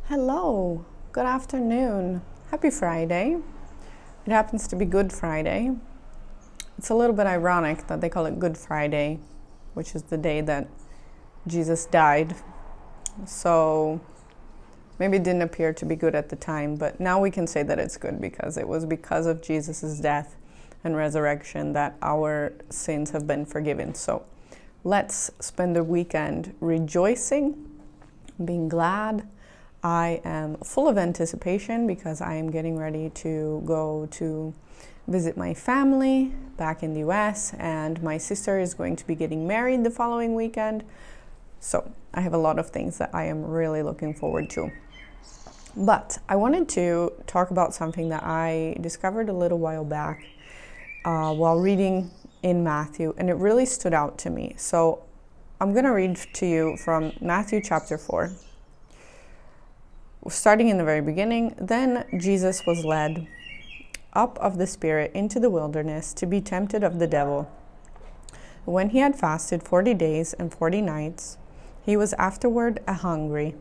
Hello, good afternoon. Happy Friday. It happens to be Good Friday. It's a little bit ironic that they call it Good Friday, which is the day that Jesus died. So maybe it didn't appear to be good at the time, but now we can say that it's good because it was because of Jesus' death and resurrection that our sins have been forgiven. So let's spend the weekend rejoicing, being glad. I am full of anticipation because I am getting ready to go to visit my family back in the US, and my sister is going to be getting married the following weekend. So I have a lot of things that I am really looking forward to. But I wanted to talk about something that I discovered a little while back while reading in Matthew, and it really stood out to me. So I'm going to read to you from Matthew chapter 4. Starting in the very beginning, then Jesus was led up of the Spirit into the wilderness to be tempted of the devil. When he had fasted 40 days and 40 nights, he was afterward hungry.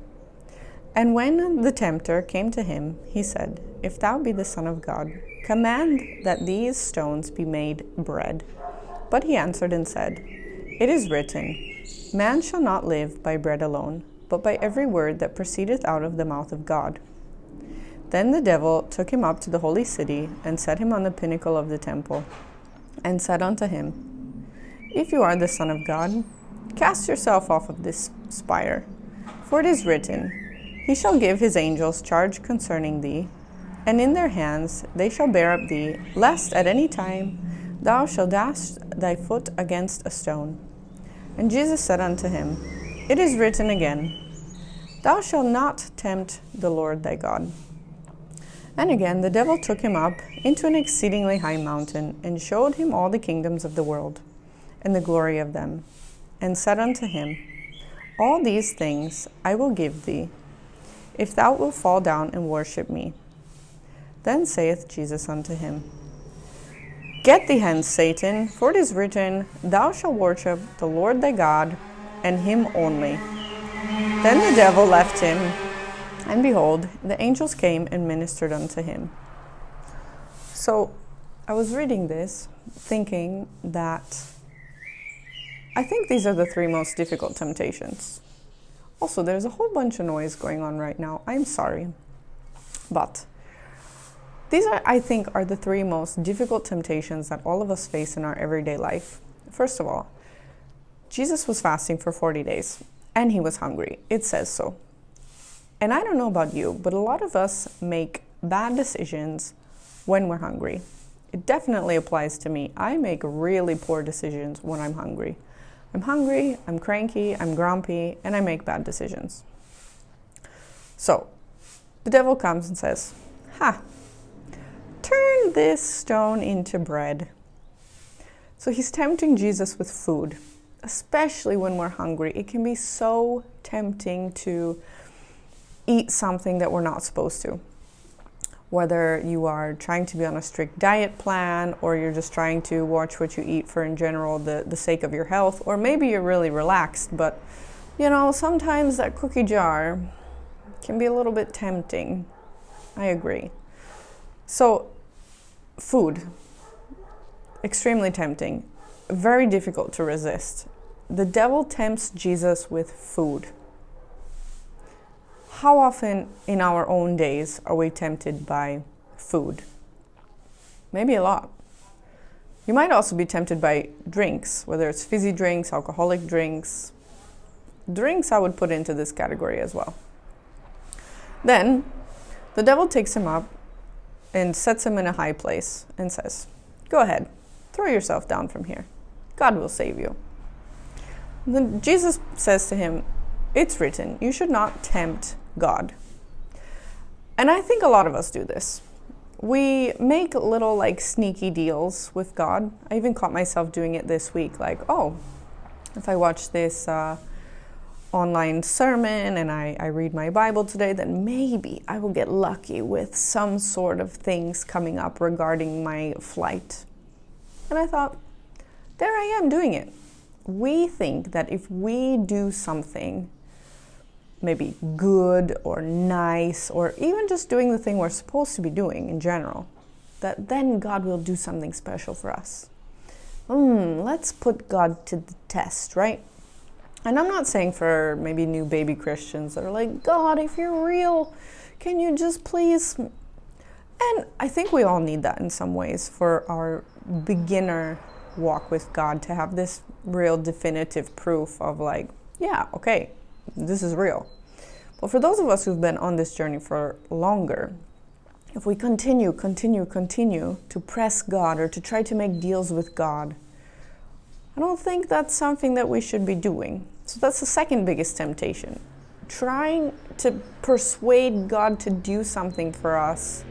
And when the tempter came to him, he said, "If thou be the Son of God, command that these stones be made bread." But he answered and said, "It is written, Man shall not live by bread alone, but by every word that proceedeth out of the mouth of God." Then the devil took him up to the holy city, and set him on the pinnacle of the temple, and said unto him, "If you are the Son of God, cast yourself off of this spire. For it is written, He shall give his angels charge concerning thee, and in their hands they shall bear up thee, lest at any time thou shalt dash thy foot against a stone." And Jesus said unto him, "It is written again, Thou shalt not tempt the Lord thy God." And again the devil took him up into an exceedingly high mountain, and showed him all the kingdoms of the world, and the glory of them, and said unto him, "All these things I will give thee, if thou wilt fall down and worship me." Then saith Jesus unto him, "Get thee hence, Satan, for it is written, Thou shalt worship the Lord thy God, and him only." Then the devil left him, and behold, the angels came and ministered unto him. So I was reading this, thinking that I think these are the three most difficult temptations. Also, there's a whole bunch of noise going on right now. I'm sorry. But these I think, are the three most difficult temptations that all of us face in our everyday life. First of all, Jesus was fasting for 40 days, and he was hungry. It says so. And I don't know about you, but a lot of us make bad decisions when we're hungry. It definitely applies to me. I make really poor decisions when I'm hungry. I'm hungry, I'm cranky, I'm grumpy, and I make bad decisions. So, the devil comes and says, turn this stone into bread. So he's tempting Jesus with food, especially when we're hungry. It can be so tempting to eat something that we're not supposed to. Whether you are trying to be on a strict diet plan, or you're just trying to watch what you eat for, in general, the sake of your health, or maybe you're really relaxed, but sometimes that cookie jar can be a little bit tempting. I agree. So, food, extremely tempting, very difficult to resist. The devil tempts Jesus with food. How often in our own days are we tempted by food? Maybe a lot. You might also be tempted by drinks, whether it's fizzy drinks, alcoholic drinks. Drinks I would put into this category as well. Then the devil takes him up and sets him in a high place and says, "Go ahead, throw yourself down from here. God will save you." And then Jesus says to him, "It's written, you should not tempt God." And I think a lot of us do this. We make little sneaky deals with God. I even caught myself doing it this week. If I watch this online sermon and I read my Bible today, then maybe I will get lucky with some sort of things coming up regarding my flight. And I thought, there I am doing it. We think that if we do something, maybe good or nice, or even just doing the thing we're supposed to be doing in general, that then God will do something special for us. Let's put God to the test, right? And I'm not saying for maybe new baby Christians that are like, God, if you're real, can you just please? And I think we all need that in some ways for our beginner walk with God, to have this real definitive proof of like, yeah, okay, this is real. But for those of us who've been on this journey for longer, if we continue to press God or to try to make deals with God, I don't think that's something that we should be doing. So that's the second biggest temptation. Trying to persuade God to do something for us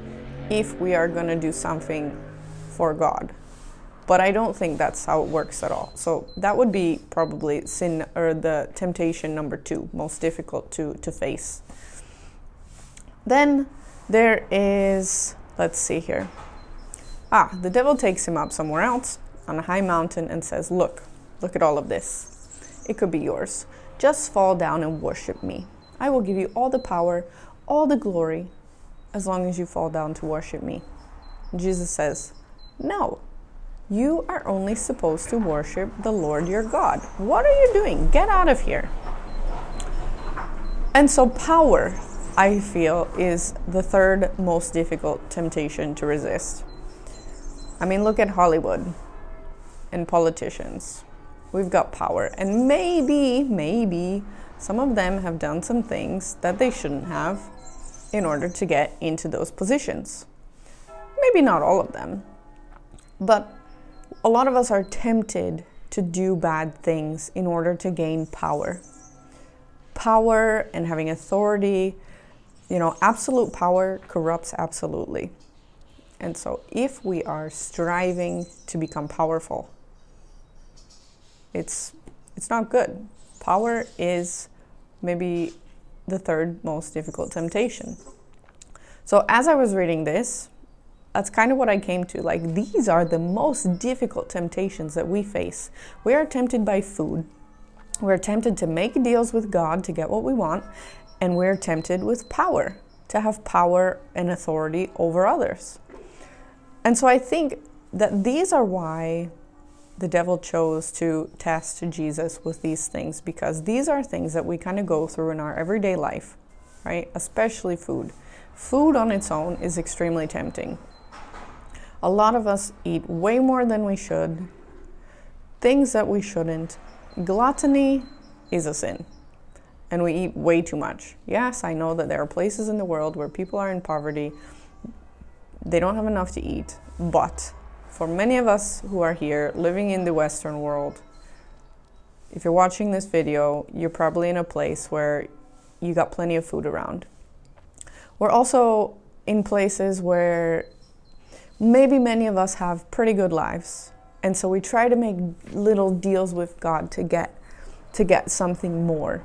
if we are going to do something for God. But I don't think that's how it works at all. So that would be probably sin, or the temptation number 2, most difficult to face. Then there is, let's see here. The devil takes him up somewhere else on a high mountain and says, look at all of this. It could be yours. Just fall down and worship me. I will give you all the power, all the glory, as long as you fall down to worship me. Jesus says, no, you are only supposed to worship the Lord your God. What are you doing? Get out of here. And so power, I feel, is the third most difficult temptation to resist. I mean, look at Hollywood and politicians. We've got power, and maybe some of them have done some things that they shouldn't have in order to get into those positions. Maybe not all of them, but a lot of us are tempted to do bad things in order to gain power. Power and having authority, absolute power corrupts absolutely. And so if we are striving to become powerful, it's not good. Power is maybe the third most difficult temptation. So as I was reading this, that's kind of what I came to. Like, these are the most difficult temptations that we face. We are tempted by food. We're tempted to make deals with God to get what we want. And we're tempted with power, to have power and authority over others. And so I think that these are why the devil chose to test Jesus with these things, because these are things that we kind of go through in our everyday life, right? Especially food. Food on its own is extremely tempting. A lot of us eat way more than we should, things that we shouldn't. Gluttony is a sin, and we eat way too much. Yes, I know that there are places in the world where people are in poverty, they don't have enough to eat, but for many of us who are here living in the Western world, if you're watching this video, you're probably in a place where you got plenty of food around. We're also in places where maybe many of us have pretty good lives. And so we try to make little deals with God to get something more.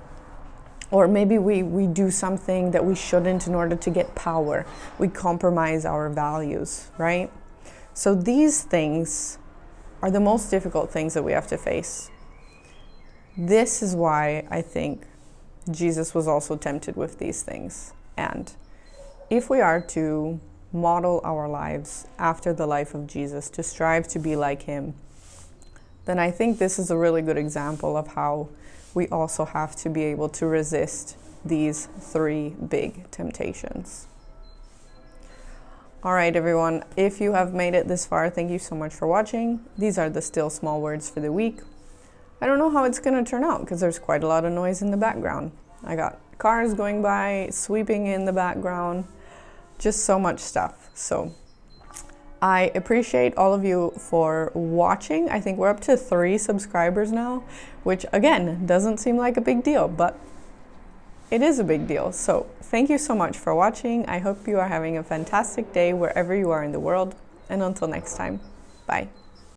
Or maybe we do something that we shouldn't in order to get power. We compromise our values, right? So these things are the most difficult things that we have to face. This is why I think Jesus was also tempted with these things. And if we are to model our lives after the life of Jesus, to strive to be like him, then I think this is a really good example of how we also have to be able to resist these 3 big temptations. All right, everyone, if you have made it this far, thank you so much for watching. These are the still small words for the week. I don't know how it's going to turn out because there's quite a lot of noise in the background. I got cars going by, sweeping in the background, just so much stuff. So I appreciate all of you for watching. I think we're up to 3 subscribers now, which again, doesn't seem like a big deal, but it is a big deal. So thank you so much for watching. I hope you are having a fantastic day wherever you are in the world. And until next time, bye.